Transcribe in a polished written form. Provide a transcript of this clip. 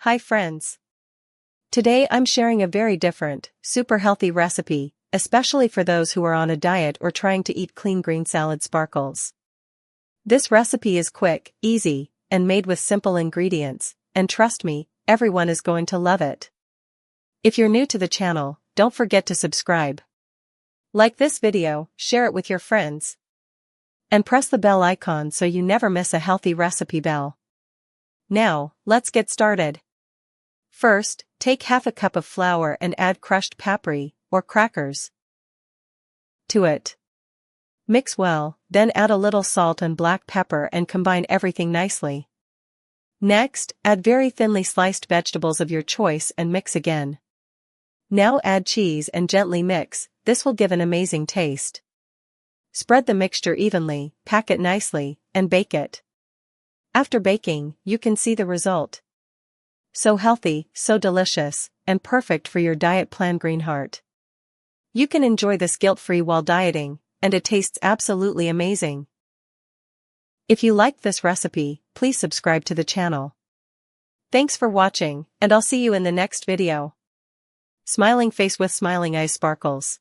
Hi friends. Today I'm sharing a very different, super healthy recipe, especially for those who are on a diet or trying to eat clean green salad sparkles. This recipe is quick, easy, and made with simple ingredients, and trust me, everyone is going to love it. If you're new to the channel, don't forget to subscribe. Like this video, share it with your friends. And press the bell icon so you never miss a healthy recipe bell. Now, let's get started. First, take half a cup of flour and add crushed paprika, or crackers, to it. Mix well, then add a little salt and black pepper and combine everything nicely. Next, add very thinly sliced vegetables of your choice and mix again. Now add cheese and gently mix, this will give an amazing taste. Spread the mixture evenly, pack it nicely, and bake it. After baking, you can see the result. So healthy, so delicious, and perfect for your diet plan Greenheart. You can enjoy this guilt-free while dieting, and it tastes absolutely amazing. If you liked this recipe, please subscribe to the channel. Thanks for watching, and I'll see you in the next video. Smiling face with smiling eyes sparkles.